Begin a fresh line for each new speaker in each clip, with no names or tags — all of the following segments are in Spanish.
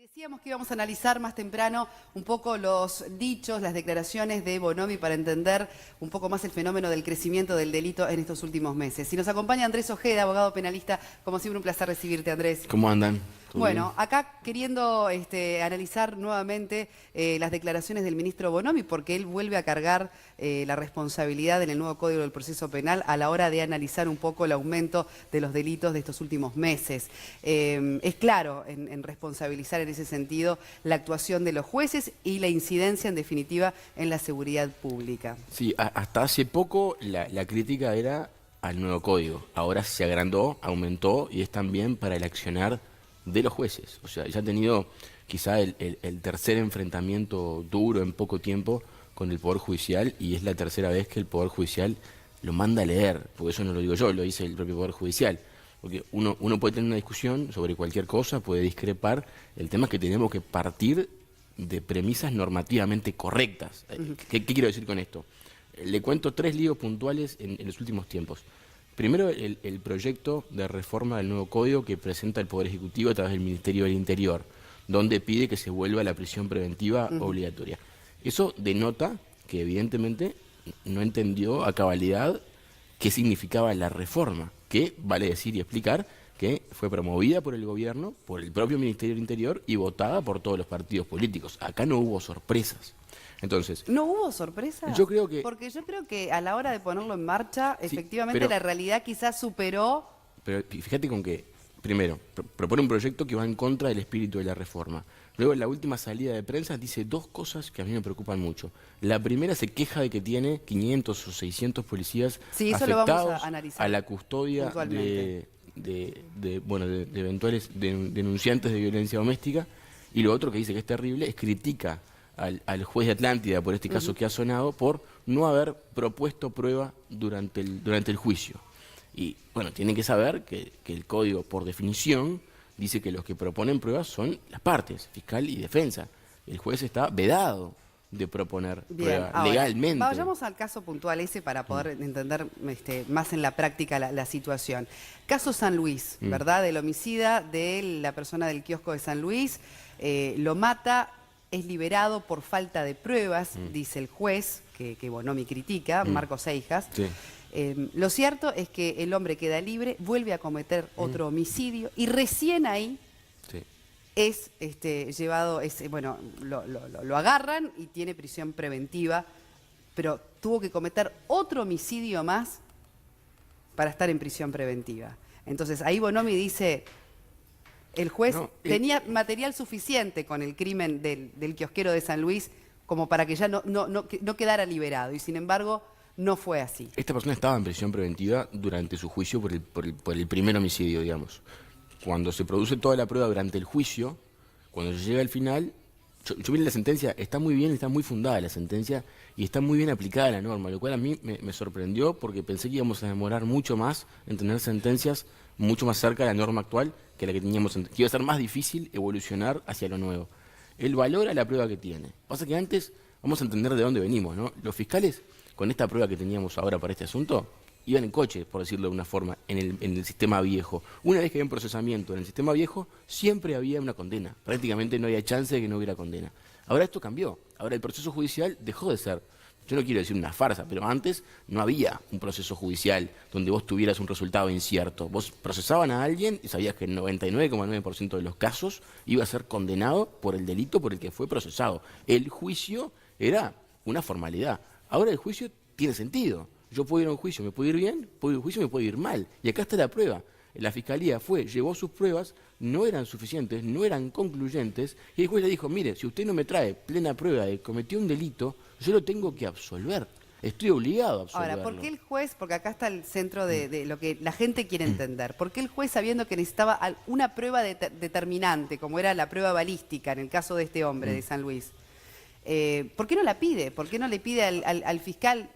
Decíamos que íbamos a analizar más temprano un poco los dichos, las declaraciones de Bonomi para entender un poco más el fenómeno del crecimiento del delito en estos últimos meses. Y nos acompaña Andrés Ojeda, abogado penalista. Como siempre, un placer recibirte, Andrés.
¿Cómo andan?
Bueno, acá queriendo analizar nuevamente las declaraciones del ministro Bonomi, porque él vuelve a cargar la responsabilidad en el nuevo Código del Proceso Penal a la hora de analizar un poco el aumento de los delitos de estos últimos meses. Es claro en responsabilizar en ese sentido la actuación de los jueces y la incidencia, en definitiva, en la seguridad pública.
Sí, hasta hace poco la crítica era al nuevo código. Ahora se agrandó, aumentó y es también para el accionar de los jueces. O sea, ya ha tenido quizá el tercer enfrentamiento duro en poco tiempo con el Poder Judicial y es la tercera vez que el Poder Judicial lo manda a leer, porque eso no lo digo yo, lo dice el propio Poder Judicial. Porque uno puede tener una discusión sobre cualquier cosa, puede discrepar, el tema es que tenemos que partir de premisas normativamente correctas. ¿Qué quiero decir con esto? Le cuento 3 líos puntuales en los últimos tiempos. Primero, el proyecto de reforma del nuevo código que presenta el Poder Ejecutivo a través del Ministerio del Interior, donde pide que se vuelva a la prisión preventiva obligatoria. Eso denota que evidentemente no entendió a cabalidad qué significaba la reforma, que vale decir y explicar que fue promovida por el gobierno, por el propio Ministerio del Interior y votada por todos los partidos políticos. Acá no hubo sorpresas. Entonces,
¿no hubo sorpresa?
Yo creo que...
Porque yo creo que a la hora de ponerlo en marcha,
Sí,
efectivamente
pero,
la realidad quizás superó.
pero fíjate con que, primero, propone un proyecto que va en contra del espíritu de la reforma. Luego, en la última salida de prensa, dice 2 cosas que a mí me preocupan mucho. La primera, se queja de que tiene 500 o 600 policías
Sí, eso lo vamos
afectados
a analizar
a la custodia de eventuales denunciantes de violencia doméstica. Y lo otro que dice que es terrible es critica al juez de Atlántida, por este caso que ha sonado, por no haber propuesto prueba durante el juicio. Y bueno, tienen que saber que el código, por definición, dice que los que proponen pruebas son las partes, fiscal y defensa. El juez está vedado de proponer prueba legalmente.
Vayamos al caso puntual ese para poder entender más en la práctica la situación. Caso San Luis, ¿verdad? Del homicida de la persona del kiosco de San Luis, lo mata, es liberado por falta de pruebas, dice el juez, que Bonomi critica, Marcos Seijas. Sí. Lo cierto es que el hombre queda libre, vuelve a cometer otro homicidio y recién ahí es llevado, bueno, lo agarran y tiene prisión preventiva, pero tuvo que cometer otro homicidio más para estar en prisión preventiva. Entonces ahí Bonomi dice, el juez tenía material suficiente con el crimen del kiosquero de San Luis como para que ya no quedara liberado y sin embargo no fue así.
Esta persona estaba en prisión preventiva durante su juicio por el primer homicidio, digamos. Cuando se produce toda la prueba durante el juicio, cuando se llega al final, yo vi la sentencia, está muy bien, está muy fundada la sentencia y está muy bien aplicada la norma, lo cual a mí me sorprendió porque pensé que íbamos a demorar mucho más en tener sentencias mucho más cerca de la norma actual que la que teníamos antes, que iba a ser más difícil evolucionar hacia lo nuevo. Él valora la prueba que tiene. Pasa que antes, vamos a entender de dónde venimos, ¿no? Los fiscales, con esta prueba que teníamos ahora para este asunto, iban en coche, por decirlo de una forma, en el sistema viejo. Una vez que había un procesamiento en el sistema viejo, siempre había una condena. Prácticamente no había chance de que no hubiera condena. Ahora esto cambió. Ahora el proceso judicial dejó de ser, yo no quiero decir una farsa, pero antes no había un proceso judicial donde vos tuvieras un resultado incierto. Vos procesaban a alguien y sabías que el 99,9% de los casos iba a ser condenado por el delito por el que fue procesado. El juicio era una formalidad. Ahora el juicio tiene sentido. Yo puedo ir a un juicio, me puede ir bien, puedo ir a un juicio, me puede ir mal. Y acá está la prueba. La fiscalía llevó sus pruebas, no eran suficientes, no eran concluyentes, y el juez le dijo, mire, si usted no me trae plena prueba de que cometió un delito, yo lo tengo que absolver. Estoy obligado a absolverlo.
Ahora, ¿por qué el juez, porque acá está el centro de lo que la gente quiere entender, ¿por qué el juez, sabiendo que necesitaba una prueba determinante, como era la prueba balística en el caso de este hombre de San Luis, ¿por qué no la pide? ¿Por qué no le pide al fiscal,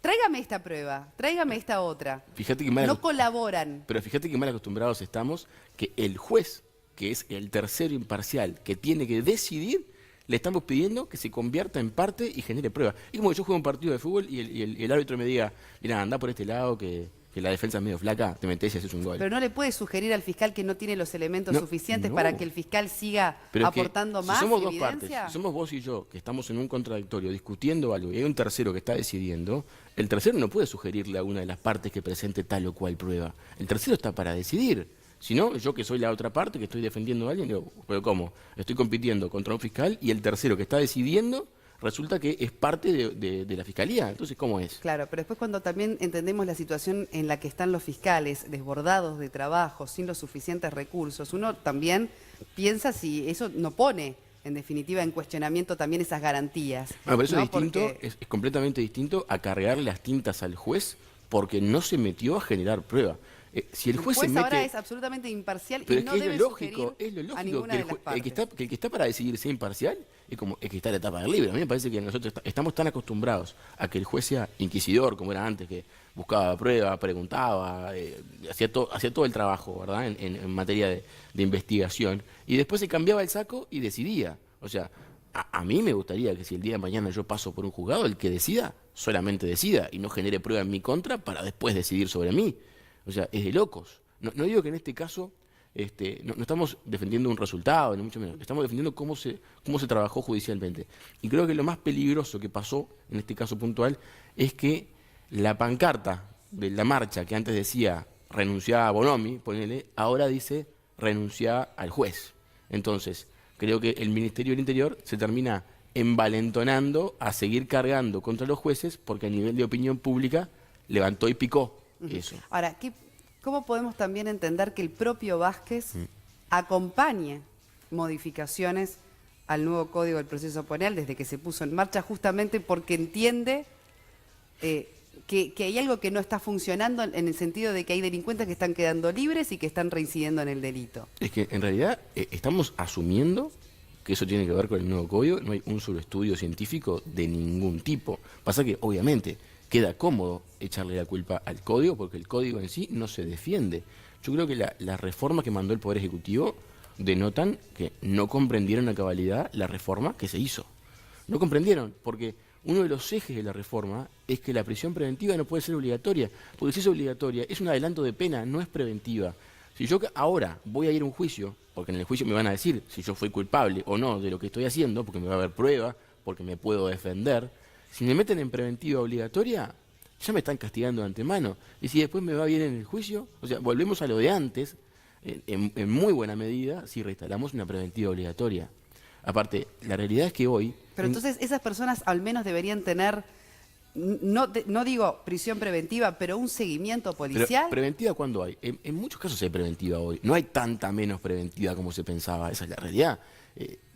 tráigame esta prueba, tráigame esta otra?
Fíjate que
no colaboran.
Pero fíjate que mal acostumbrados estamos, que el juez, que es el tercero imparcial, que tiene que decidir, le estamos pidiendo que se convierta en parte y genere prueba. Es como que yo juego un partido de fútbol y el árbitro me diga, mira, anda por este lado que que la defensa es medio flaca, te metés y haces un gol.
Pero no le puede sugerir al fiscal que no tiene los elementos
No,
suficientes
no.
para que el fiscal siga
Pero es que
aportando
si
más
somos dos
evidencia.
partes, si somos vos y yo, que estamos en un contradictorio discutiendo algo y hay un tercero que está decidiendo, el tercero no puede sugerirle a una de las partes que presente tal o cual prueba. El tercero está para decidir. Si no, yo que soy la otra parte, que estoy defendiendo a alguien, digo, ¿pero cómo? Estoy compitiendo contra un fiscal y el tercero que está decidiendo resulta que es parte de la fiscalía. Entonces, ¿cómo es?
Claro, pero después cuando también entendemos la situación en la que están los fiscales, desbordados de trabajo, sin los suficientes recursos, uno también piensa si eso no pone, en definitiva, en cuestionamiento también esas garantías.
Bueno, pero eso
¿no?
es distinto,
Porque...
es completamente distinto a cargarle las tintas al juez porque no se metió a generar prueba. Si el juez se mete...
ahora es absolutamente imparcial
Pero
y
es
no
que
debe
es lo lógico,
sugerir a ninguna
que
de las partes.
el que está para decidir sea imparcial es como el que está en la etapa del libro. A mí me parece que nosotros estamos tan acostumbrados a que el juez sea inquisidor, como era antes, que buscaba prueba, preguntaba, hacía todo el trabajo, ¿verdad? En materia de investigación. Y después se cambiaba el saco y decidía. O sea, a mí me gustaría que si el día de mañana yo paso por un juzgado, el que decida, solamente decida y no genere prueba en mi contra para después decidir sobre mí. O sea, es de locos. No digo que en este caso no estamos defendiendo un resultado, ni mucho menos. Estamos defendiendo cómo se trabajó judicialmente. Y creo que lo más peligroso que pasó, en este caso puntual, es que la pancarta de la marcha que antes decía renunciar a Bonomi, ponele, ahora dice renunciar al juez. Entonces, creo que el Ministerio del Interior se termina envalentonando a seguir cargando contra los jueces porque a nivel de opinión pública levantó y picó eso.
Ahora, ¿cómo podemos también entender que el propio Vázquez acompañe modificaciones al nuevo Código del Proceso Penal desde que se puso en marcha, justamente porque entiende que hay algo que no está funcionando en el sentido de que hay delincuentes que están quedando libres y que están reincidiendo en el delito?
Es que en realidad estamos asumiendo que eso tiene que ver con el nuevo código. No hay un solo estudio científico de ningún tipo. Pasa que obviamente queda cómodo echarle la culpa al código porque el código en sí no se defiende. Yo creo que la reforma que mandó el Poder Ejecutivo denotan que no comprendieron a cabalidad la reforma que se hizo. No comprendieron, porque uno de los ejes de la reforma es que la prisión preventiva no puede ser obligatoria, porque si es obligatoria es un adelanto de pena, no es preventiva. Si yo ahora voy a ir a un juicio, porque en el juicio me van a decir si yo fui culpable o no de lo que estoy haciendo, porque me va a haber prueba, porque me puedo defender, si me meten en preventiva obligatoria, ya me están castigando de antemano. Y si después me va bien en el juicio, o sea, volvemos a lo de antes, en muy buena medida, si reinstalamos una preventiva obligatoria. Aparte, la realidad es que hoy...
Pero entonces esas personas al menos deberían tener, no digo prisión preventiva, pero un seguimiento policial.
Pero, ¿preventiva cuándo hay? En muchos casos hay preventiva hoy. No hay tanta menos preventiva como se pensaba. Esa es la realidad.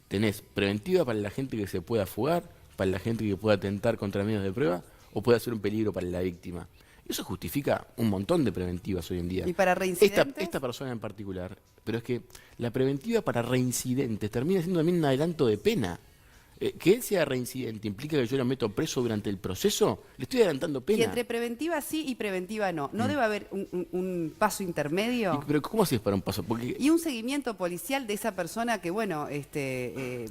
Tenés preventiva para la gente que se pueda fugar, para la gente que pueda atentar contra medios de prueba o pueda ser un peligro para la víctima. Eso justifica un montón de preventivas hoy en día.
¿Y para reincidentes?
Esta persona en particular. Pero es que la preventiva para reincidentes termina siendo también un adelanto de pena. Que él sea reincidente implica que yo lo meto preso durante el proceso, le estoy adelantando pena.
Y entre preventiva sí y preventiva no. ¿No debe haber un paso intermedio?
Pero ¿cómo haces para un paso? Porque...
Y un seguimiento policial de esa persona que, bueno, se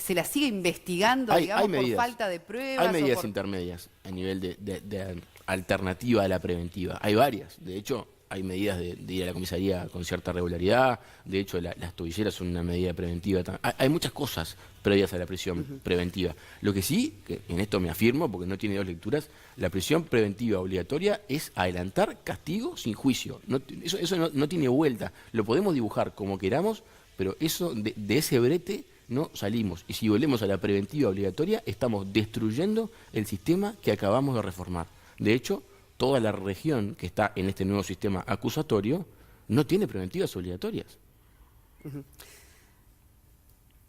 la sigue investigando, digamos, por falta de pruebas.
Hay medidas intermedias a nivel de alternativa a la preventiva. Hay varias. De hecho, hay medidas de ir a la comisaría con cierta regularidad. De hecho, las tobilleras son una medida preventiva. Hay muchas cosas previas a la prisión preventiva. Lo que sí, que en esto me afirmo, porque no tiene dos lecturas, la prisión preventiva obligatoria es adelantar castigo sin juicio. Eso no tiene vuelta. Lo podemos dibujar como queramos, pero eso de ese brete no salimos. Y si volvemos a la preventiva obligatoria, estamos destruyendo el sistema que acabamos de reformar. De hecho, toda la región que está en este nuevo sistema acusatorio no tiene preventivas obligatorias.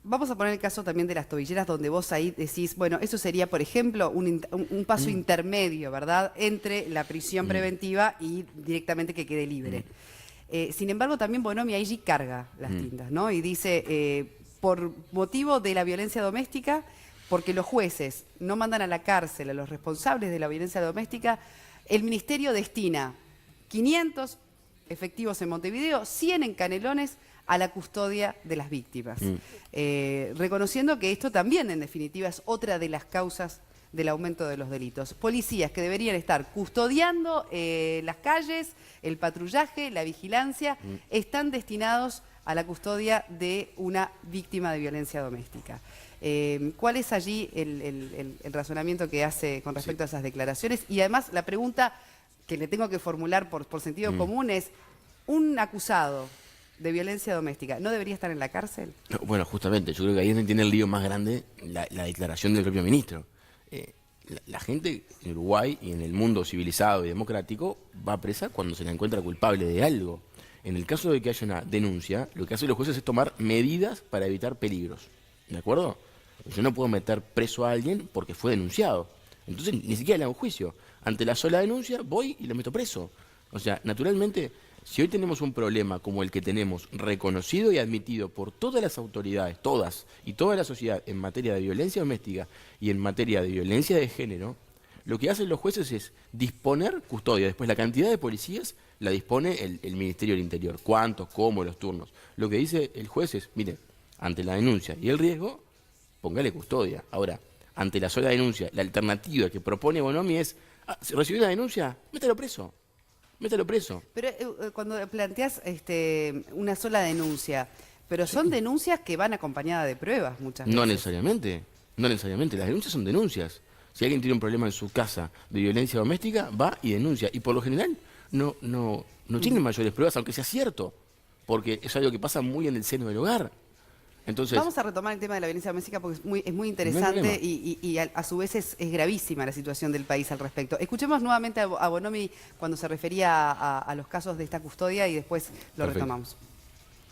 Vamos a poner el caso también de las tobilleras, donde vos ahí decís, bueno, eso sería, por ejemplo, un paso intermedio, ¿verdad?, entre la prisión preventiva y directamente que quede libre. Sin embargo, también Bonomi allí carga las tintas, ¿no? Y dice, por motivo de la violencia doméstica, porque los jueces no mandan a la cárcel a los responsables de la violencia doméstica, el Ministerio destina 500 efectivos en Montevideo, 100 en Canelones, a la custodia de las víctimas. Reconociendo que esto también, en definitiva, es otra de las causas del aumento de los delitos. Policías que deberían estar custodiando las calles, el patrullaje, la vigilancia, están destinados a la custodia de una víctima de violencia doméstica. ¿Cuál es allí el razonamiento que hace con respecto a esas declaraciones? Y además la pregunta que le tengo que formular por sentido común es, ¿un acusado de violencia doméstica no debería estar en la cárcel?
No, bueno, justamente, yo creo que ahí es donde tiene el lío más grande la declaración del propio ministro. La gente en Uruguay y en el mundo civilizado y democrático va presa cuando se la encuentra culpable de algo. En el caso de que haya una denuncia, lo que hacen los jueces es tomar medidas para evitar peligros. ¿De acuerdo? Yo no puedo meter preso a alguien porque fue denunciado. Entonces ni siquiera le hago juicio. Ante la sola denuncia voy y lo meto preso. O sea, naturalmente, si hoy tenemos un problema como el que tenemos, reconocido y admitido por todas las autoridades, todas, y toda la sociedad en materia de violencia doméstica y en materia de violencia de género, lo que hacen los jueces es disponer custodia. Después la cantidad de policías la dispone el Ministerio del Interior. ¿Cuántos? ¿Cómo? Los turnos. Lo que dice el juez es, mire, ante la denuncia y el riesgo, póngale custodia. Ahora, ante la sola denuncia, la alternativa que propone Bonomi es, si recibió una denuncia, métalo preso. Métalo preso.
Pero cuando planteas una sola denuncia, pero son denuncias que van acompañadas de pruebas muchas veces.
No necesariamente, no necesariamente. Las denuncias son denuncias. Si alguien tiene un problema en su casa de violencia doméstica, va y denuncia. Y por lo general no tienen mayores pruebas, aunque sea cierto, porque es algo que pasa muy en el seno del hogar. Entonces,
vamos a retomar el tema de la violencia doméstica porque es muy interesante y a su vez es gravísima la situación del país al respecto. Escuchemos nuevamente a Bonomi cuando se refería a los casos de esta custodia y después lo retomamos.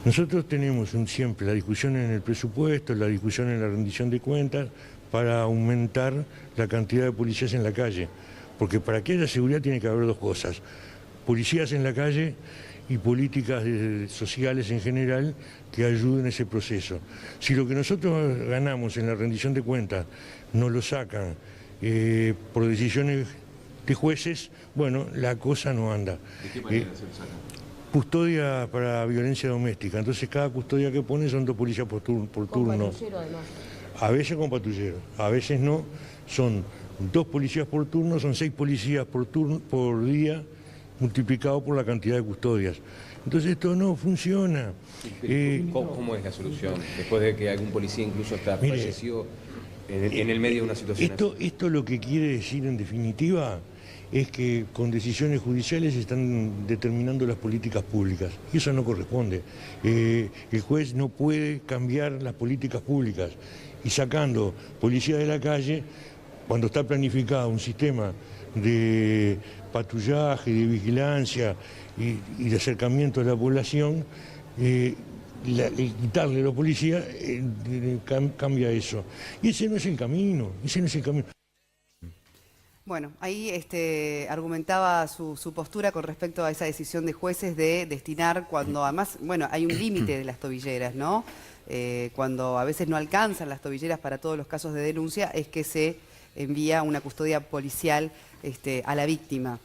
Nosotros tenemos siempre la discusión en el presupuesto, la discusión en la rendición de cuentas para aumentar la cantidad de policías en la calle. Porque para que haya seguridad tiene que haber dos cosas: policías en la calle y políticas sociales en general que ayuden a ese proceso. Si lo que nosotros ganamos en la rendición de cuentas nos lo sacan por decisiones de jueces, bueno, la cosa no anda.
¿De qué manera se lo sacan?
Custodia para violencia doméstica, entonces cada custodia que pone son 2 policías por turno. Con patrullero además. A veces con patrullero, a veces no, son 2 policías por turno, son 6 policías por día, multiplicado por la cantidad de custodias. Entonces esto no funciona.
¿Cómo es la solución? Después de que algún policía incluso hasta falleció en el medio de una situación así.
Esto lo que quiere decir en definitiva es que con decisiones judiciales se están determinando las políticas públicas. Y eso no corresponde. El juez no puede cambiar las políticas públicas. Y sacando policía de la calle, cuando está planificado un sistema de patrullaje, de vigilancia y de acercamiento a la población, quitarle a los policías cambia eso. Y ese no es el camino,
Bueno, ahí argumentaba su postura con respecto a esa decisión de jueces de destinar, cuando además, bueno, hay un límite de las tobilleras, ¿no? Cuando a veces no alcanzan las tobilleras para todos los casos de denuncia, es que se envía una custodia policial a la víctima.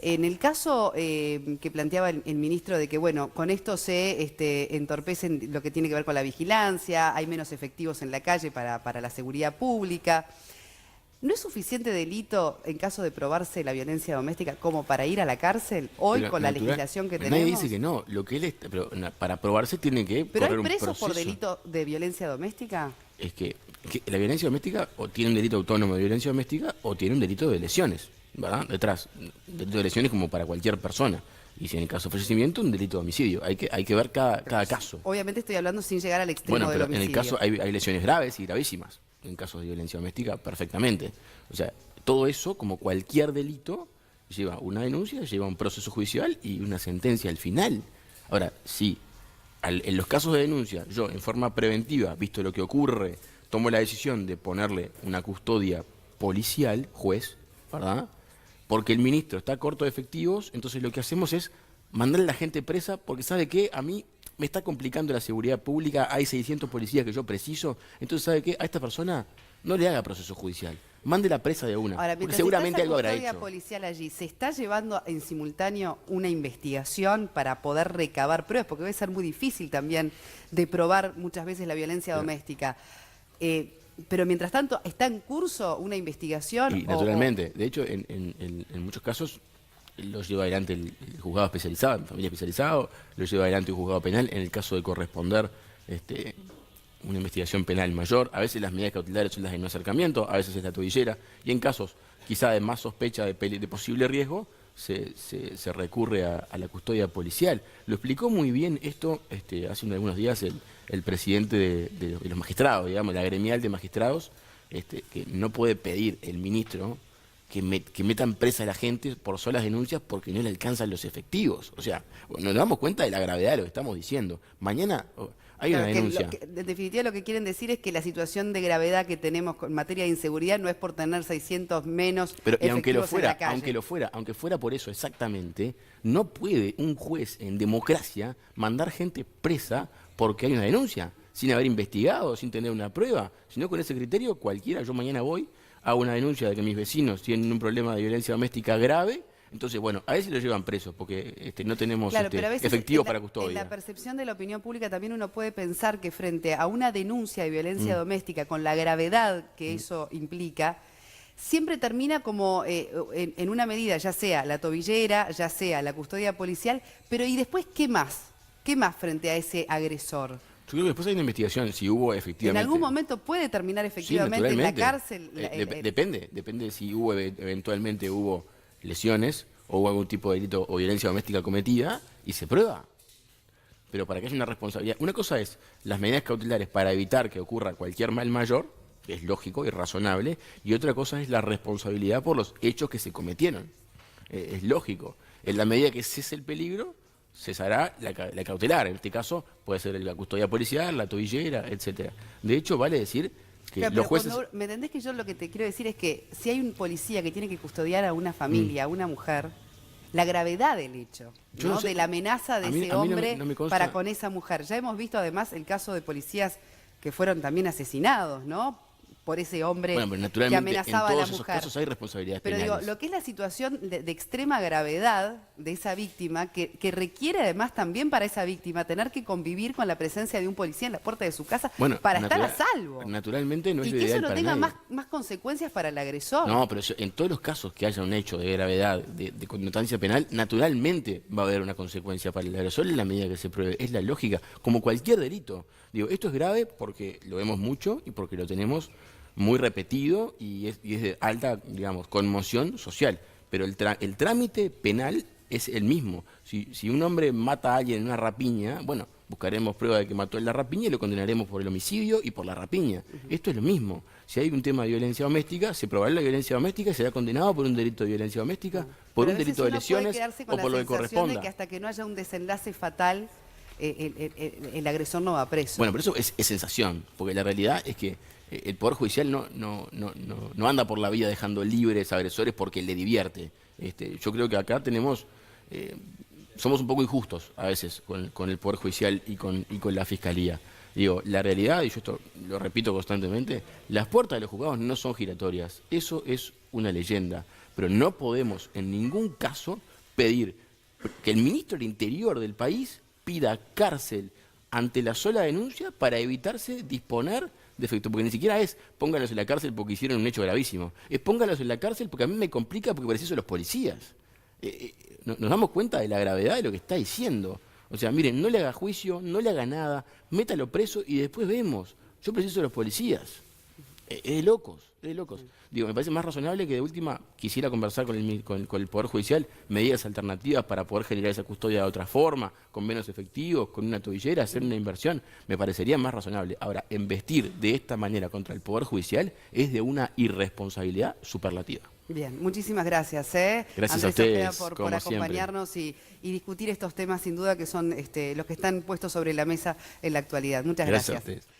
En el caso que planteaba el ministro de que, bueno, con esto se entorpece lo que tiene que ver con la vigilancia, hay menos efectivos en la calle para la seguridad pública. ¿No es suficiente delito en caso de probarse la violencia doméstica como para ir a la cárcel hoy con la legislación que tenemos?
Nadie dice que no, lo que él pero para probarse tiene que
¿Pero
correr
hay presos
un proceso.
por delito de violencia doméstica?
Es que la violencia doméstica o tiene un delito autónomo de violencia doméstica o tiene un delito de lesiones, ¿verdad? Detrás, delito de lesiones como para cualquier persona. Y si en el caso de fallecimiento, un delito de homicidio. Hay que ver cada caso.
Obviamente estoy hablando sin llegar al extremo
Bueno,
del
pero
homicidio.
en el caso hay lesiones graves y gravísimas. En casos de violencia doméstica, perfectamente. O sea, todo eso, como cualquier delito, lleva una denuncia, lleva un proceso judicial y una sentencia al final. Ahora, si en los casos de denuncia, yo en forma preventiva, visto lo que ocurre, tomo la decisión de ponerle una custodia policial, juez, ¿verdad? Porque el ministro está corto de efectivos, entonces lo que hacemos es mandarle a la gente presa porque ¿sabe qué? A mí me está complicando la seguridad pública, hay 600 policías que yo preciso, entonces ¿sabe qué? A esta persona no le haga proceso judicial, mande la presa de una,
Ahora,
porque seguramente algo habrá
custodia
hecho.
policial allí, ¿se está llevando en simultáneo una investigación para poder recabar pruebas? Porque debe ser muy difícil también de probar muchas veces la violencia doméstica. Pero mientras tanto, ¿está en curso una investigación?
Y naturalmente, de hecho, en muchos casos lo lleva adelante el juzgado especializado, en familia especializado, lo lleva adelante un juzgado penal en el caso de corresponder una investigación penal mayor. A veces las medidas cautelares son las de no acercamiento, a veces es la tobillera, y en casos quizá de más sospecha de posible riesgo, se recurre a la custodia policial. Lo explicó muy bien esto hace algunos días el presidente de los magistrados, digamos, la gremial de magistrados, que no puede pedir el ministro que metan presa a la gente por solas denuncias porque no le alcanzan los efectivos. O sea, nos damos cuenta de la gravedad de lo que estamos diciendo. Mañana hay una denuncia.
En definitiva, lo que quieren decir es que la situación de gravedad que tenemos en materia de inseguridad no es por tener 600 menos efectivos
aunque fuera por eso exactamente, no puede un juez en democracia mandar gente presa porque hay una denuncia, sin haber investigado, sin tener una prueba. Si no, con ese criterio, cualquiera, yo mañana voy, hago una denuncia de que mis vecinos tienen un problema de violencia doméstica grave. Entonces, bueno, a veces lo llevan presos porque no tenemos efectivos para custodia.
En la percepción de la opinión pública también uno puede pensar que frente a una denuncia de violencia doméstica, con la gravedad que eso implica, siempre termina como en una medida, ya sea la tobillera, ya sea la custodia policial, pero ¿y después qué más? ¿Qué más frente a ese agresor?
Yo creo que después hay una investigación, si hubo efectivamente...
¿En algún momento puede terminar efectivamente en la cárcel?
Depende si eventualmente hubo lesiones o hubo algún tipo de delito o violencia doméstica cometida y se prueba. Pero para que haya una responsabilidad... Una cosa es las medidas cautelares para evitar que ocurra cualquier mal mayor, que es lógico y razonable, y otra cosa es la responsabilidad por los hechos que se cometieron. Es lógico. En la medida que cese el peligro, cesará la cautelar. En este caso puede ser la custodia policial, la tobillera, etcétera. De hecho, vale decir que
claro,
los jueces...
¿Me entendés que yo lo que te quiero decir es que si hay un policía que tiene que custodiar a una familia, a una mujer, la gravedad del hecho, ¿no? De la amenaza de ese hombre no me consta... para con esa mujer. Ya hemos visto además el caso de policías que fueron también asesinados, ¿no? Por ese hombre que amenazaba a la mujer. En todos esos casos hay responsabilidades penales. Pero digo, lo que es la situación de extrema gravedad de esa víctima, que requiere además también para esa víctima tener que convivir con la presencia de un policía en la puerta de su casa para estar a salvo.
Naturalmente no es lo ideal
para nadie. Y que eso no tenga más consecuencias para el agresor.
No, pero en todos los casos que haya un hecho de gravedad, de connotancia penal, naturalmente va a haber una consecuencia para el agresor en la medida que se pruebe. Es la lógica, como cualquier delito. Digo, esto es grave porque lo vemos mucho y porque lo tenemos muy repetido y es de alta, digamos, conmoción social. Pero el trámite penal es el mismo. Si un hombre mata a alguien en una rapiña, bueno, buscaremos prueba de que mató en la rapiña y lo condenaremos por el homicidio y por la rapiña. Esto es lo mismo. Si hay un tema de violencia doméstica, se probará la violencia doméstica y será condenado por un delito de violencia doméstica, por un delito de lesiones o por lo que corresponda.
De que hasta que no haya un desenlace fatal, el agresor no va preso.
Bueno, pero eso es sensación, porque la realidad es que el Poder Judicial no anda por la vida dejando libres a agresores porque le divierte. Yo creo que acá somos un poco injustos a veces con el Poder Judicial y con la Fiscalía. Digo, la realidad, y yo esto lo repito constantemente, las puertas de los juzgados no son giratorias. Eso es una leyenda. Pero no podemos en ningún caso pedir que el ministro del Interior del país pida cárcel ante la sola denuncia para evitarse disponer de efecto, porque ni siquiera es póngalos en la cárcel porque hicieron un hecho gravísimo, es póngalos en la cárcel porque a mí me complica porque preciso los policías. Nos damos cuenta de la gravedad de lo que está diciendo. O sea, miren, no le haga juicio, no le haga nada, métalo preso y después vemos. Yo preciso los policías. Es de locos, es de locos. Digo, me parece más razonable que de última quisiera conversar con el Poder Judicial medidas alternativas para poder generar esa custodia de otra forma, con menos efectivos, con una tobillera, hacer una inversión, me parecería más razonable. Ahora, embestir de esta manera contra el Poder Judicial es de una irresponsabilidad superlativa.
Bien, muchísimas gracias.
Gracias
Andrés
a ustedes,
Ojeda, por acompañarnos y discutir estos temas sin duda que son los que están puestos sobre la mesa en la actualidad. Muchas gracias.
Gracias a ustedes.